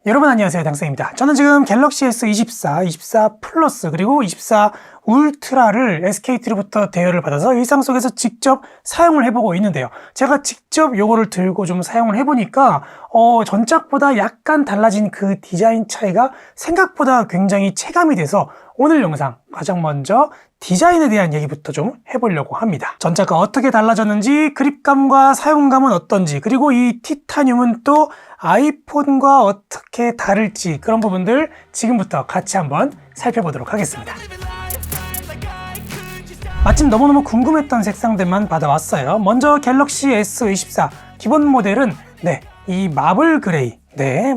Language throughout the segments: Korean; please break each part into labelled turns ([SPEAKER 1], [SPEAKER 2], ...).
[SPEAKER 1] 여러분 안녕하세요, 당승입니다. 저는 지금 갤럭시 S24, 24 플러스 그리고 24 울트라를 SK트로부터 대여를 받아서 일상 속에서 직접 사용을 해보고 있는데요. 제가 직접 요거를 들고 좀 사용을 해보니까 전작보다 약간 달라진 그 디자인 차이가 생각보다 굉장히 체감이 돼서 오늘 영상 가장 먼저 디자인에 대한 얘기부터 좀 해보려고 합니다. 전작과 어떻게 달라졌는지, 그립감과 사용감은 어떤지, 그리고 이 티타늄은 또 아이폰과 어떻게 다를지, 그런 부분들 지금부터 같이 한번 살펴보도록 하겠습니다. 마침 너무너무 궁금했던 색상들만 받아왔어요. 먼저 갤럭시 S24 기본 모델은 이 마블 그레이,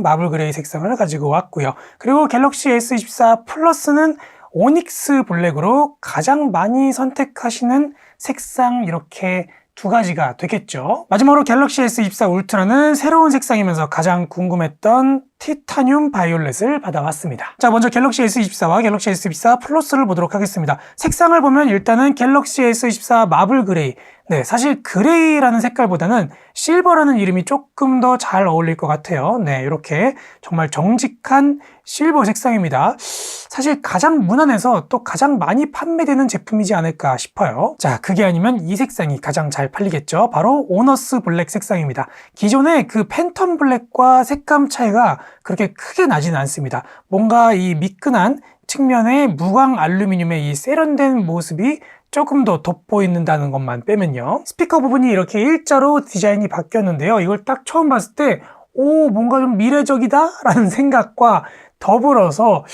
[SPEAKER 1] 마블 그레이 색상을 가지고 왔고요. 그리고 갤럭시 S24 플러스는 오닉스 블랙으로 가장 많이 선택하시는 색상, 이렇게 두 가지가 되겠죠. 마지막으로 갤럭시 S24 울트라는 새로운 색상이면서 가장 궁금했던 티타늄 바이올렛을 받아왔습니다. 자, 먼저 갤럭시 S24와 갤럭시 S24 플러스를 보도록 하겠습니다. 색상을 보면 일단은 갤럭시 S24 마블 그레이, 사실 그레이라는 색깔보다는 실버라는 이름이 조금 더 잘 어울릴 것 같아요. 이렇게 정말 정직한 실버 색상입니다. 사실 가장 무난해서 또 가장 많이 판매되는 제품이지 않을까 싶어요. 자, 그게 아니면 이 색상이 가장 잘 팔리겠죠. 바로 오너스 블랙 색상입니다. 기존의 그 팬텀 블랙과 색감 차이가 그렇게 크게 나지는 않습니다. 뭔가 이 미끈한 측면에 무광 알루미늄의 이 세련된 모습이 조금 더 돋보이는다는 것만 빼면요. 스피커 부분이 이렇게 일자로 디자인이 바뀌었는데요. 이걸 딱 처음 봤을 때 뭔가 좀 미래적이다 라는 생각과 더불어서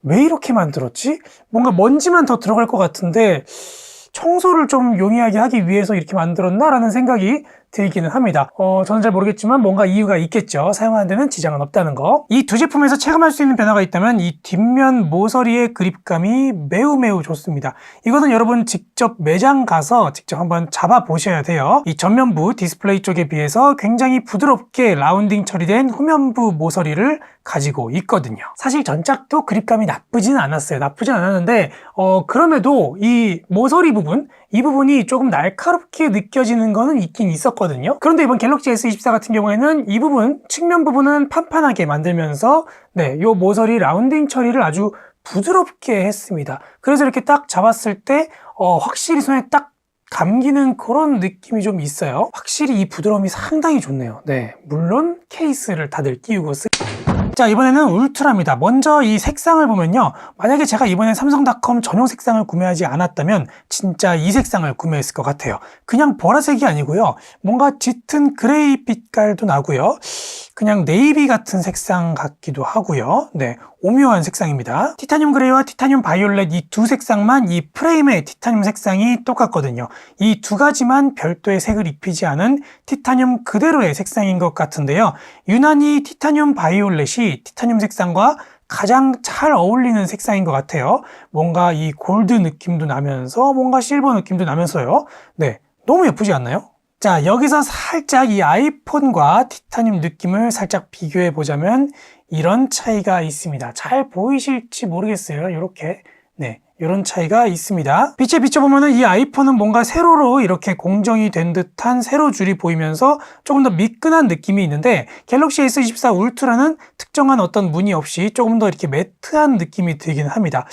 [SPEAKER 1] 왜 이렇게 만들었지? 뭔가 먼지만 더 들어갈 것 같은데 청소를 좀 용이하게 하기 위해서 이렇게 만들었나? 라는 생각이 들기는 합니다. 저는 잘 모르겠지만 뭔가 이유가 있겠죠. 사용하는 데는 지장은 없다는 거. 이 두 제품에서 체감할 수 있는 변화가 있다면 이 뒷면 모서리의 그립감이 매우 좋습니다. 이거는 여러분 직접 매장 가서 직접 한번 잡아 보셔야 돼요. 이 전면부 디스플레이 쪽에 비해서 굉장히 부드럽게 라운딩 처리된 후면부 모서리를 가지고 있거든요. 사실 전작도 그립감이 나쁘진 않았어요. 나쁘진 않았는데 그럼에도 이 모서리 부분, 이 부분이 조금 날카롭게 느껴지는 거는 있긴 있었거든요. 그런데 이번 갤럭시 S24 같은 경우에는 이 부분, 측면 부분은 판판하게 만들면서 요 모서리 라운딩 처리를 아주 부드럽게 했습니다. 그래서 이렇게 딱 잡았을 때 확실히 손에 딱 감기는 그런 느낌이 좀 있어요. 확실히 이 부드러움이 상당히 좋네요. 물론 케이스를 다들 끼우고 자, 이번에는 울트라입니다. 먼저 이 색상을 보면요, 만약에 제가 이번에 삼성닷컴 전용 색상을 구매하지 않았다면 진짜 이 색상을 구매했을 것 같아요. 그냥 보라색이 아니고요, 뭔가 짙은 그레이 빛깔도 나고요, 그냥 네이비 같은 색상 같기도 하고요. 오묘한 색상입니다. 티타늄 그레이와 티타늄 바이올렛 이 두 색상만 이 프레임의 티타늄 색상이 똑같거든요. 이 두 가지만 별도의 색을 입히지 않은 티타늄 그대로의 색상인 것 같은데요. 유난히 티타늄 바이올렛이 티타늄 색상과 가장 잘 어울리는 색상인 것 같아요. 뭔가 이 골드 느낌도 나면서 뭔가 실버 느낌도 나면서요. 너무 예쁘지 않나요? 자, 여기서 살짝 이 아이폰과 티타늄 느낌을 살짝 비교해 보자면 이런 차이가 있습니다. 잘 보이실지 모르겠어요. 이렇게 이런 차이가 있습니다. 빛에 비춰보면 이 아이폰은 뭔가 세로로 이렇게 공정이 된 듯한 세로줄이 보이면서 조금 더 미끈한 느낌이 있는데, 갤럭시 S24 울트라는 특정한 어떤 무늬 없이 조금 더 이렇게 매트한 느낌이 들기는 합니다.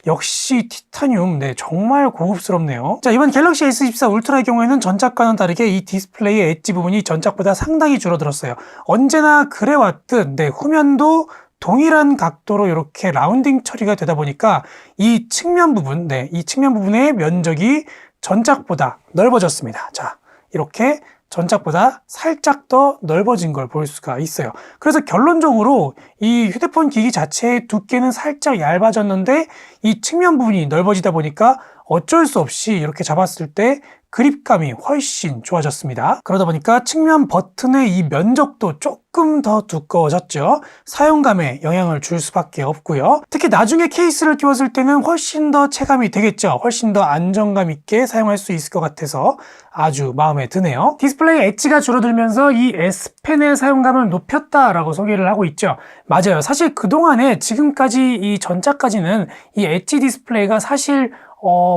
[SPEAKER 1] 역시 티타늄, 정말 고급스럽네요. 자, 이번 갤럭시 S24 울트라의 경우에는 전작과는 다르게 이 디스플레이의 엣지 부분이 전작보다 상당히 줄어들었어요. 언제나 그래왔듯 후면도 동일한 각도로 이렇게 라운딩 처리가 되다 보니까 이 측면 부분, 이 측면 부분의 면적이 전작보다 넓어졌습니다. 자, 이렇게 전작보다 살짝 더 넓어진 걸 볼 수가 있어요. 그래서 결론적으로 이 휴대폰 기기 자체의 두께는 살짝 얇아졌는데 이 측면 부분이 넓어지다 보니까 어쩔 수 없이 이렇게 잡았을 때 그립감이 훨씬 좋아졌습니다. 그러다 보니까 측면 버튼의 이 면적도 조금 더 두꺼워졌죠. 사용감에 영향을 줄 수밖에 없고요. 특히 나중에 케이스를 끼웠을 때는 훨씬 더 체감이 되겠죠. 훨씬 더 안정감 있게 사용할 수 있을 것 같아서 아주 마음에 드네요. 디스플레이 엣지가 줄어들면서 이 S펜의 사용감을 높였다라고 소개를 하고 있죠. 맞아요. 사실 그동안에 지금까지 이 전작까지는 이 엣지 디스플레이가 사실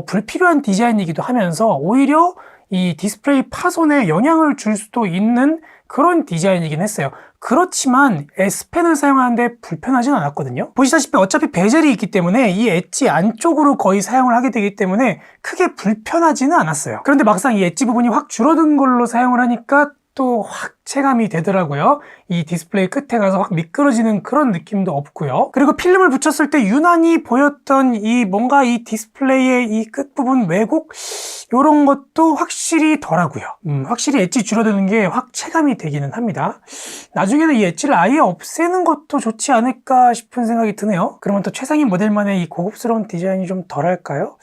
[SPEAKER 1] 불필요한 디자인이기도 하면서 오히려 이 디스플레이 파손에 영향을 줄 수도 있는 그런 디자인이긴 했어요. 그렇지만 S펜을 사용하는데 불편하진 않았거든요. 보시다시피 어차피 베젤이 있기 때문에 이 엣지 안쪽으로 거의 사용을 하게 되기 때문에 크게 불편하지는 않았어요. 그런데 막상 이 엣지 부분이 확 줄어든 걸로 사용을 하니까 또 확 체감이 되더라고요. 이 디스플레이 끝에 가서 확 미끄러지는 그런 느낌도 없고요. 그리고 필름을 붙였을 때 유난히 보였던 이 뭔가 이 디스플레이의 이 끝부분 왜곡 이런 것도 확실히 덜하고요. 확실히 엣지 줄어드는 게 확 체감이 되기는 합니다. 나중에는 이 엣지를 아예 없애는 것도 좋지 않을까 싶은 생각이 드네요. 그러면 또 최상위 모델만의 이 고급스러운 디자인이 좀 덜할까요?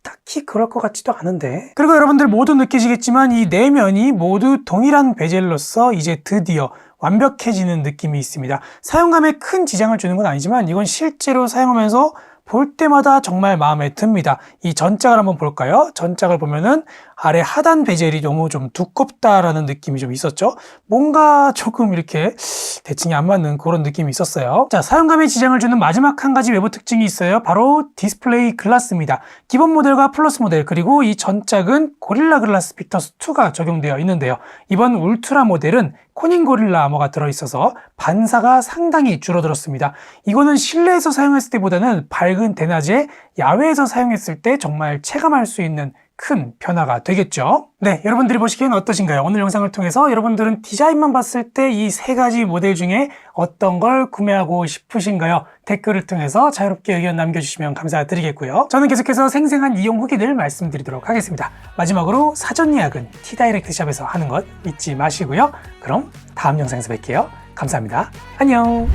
[SPEAKER 1] 딱히 그럴 것 같지도 않은데. 그리고 여러분들 모두 느끼시겠지만 이 내면이 모두 동일한 베젤로서 이제 드디어 완벽해지는 느낌이 있습니다. 사용감에 큰 지장을 주는 건 아니지만 이건 실제로 사용하면서 볼 때마다 정말 마음에 듭니다. 이 전짝을 한번 볼까요? 전짝을 보면은 아래 하단 베젤이 너무 좀 두껍다라는 느낌이 좀 있었죠. 뭔가 조금 이렇게 대칭이 안 맞는 그런 느낌이 있었어요. 자, 사용감에 지장을 주는 마지막 한 가지 외부 특징이 있어요. 바로 디스플레이 글라스입니다. 기본 모델과 플러스 모델 그리고 이 전짝은 고릴라 글라스 빅터스 2가 적용되어 있는데요. 이번 울트라 모델은 코닝 고릴라 아머가 들어있어서 반사가 상당히 줄어들었습니다. 이거는 실내에서 사용했을 때보다는 밝은 대낮에 야외에서 사용했을 때 정말 체감할 수 있는 큰 변화가 되겠죠. 네, 여러분들이 보시기엔 어떠신가요? 오늘 영상을 통해서 여러분들은 디자인만 봤을 때 이 세 가지 모델 중에 어떤 걸 구매하고 싶으신가요? 댓글을 통해서 자유롭게 의견 남겨주시면 감사드리겠고요. 저는 계속해서 생생한 이용 후기들 말씀드리도록 하겠습니다. 마지막으로 사전 예약은 T다이렉트 샵에서 하는 것 잊지 마시고요. 그럼 다음 영상에서 뵐게요. 감사합니다. 안녕.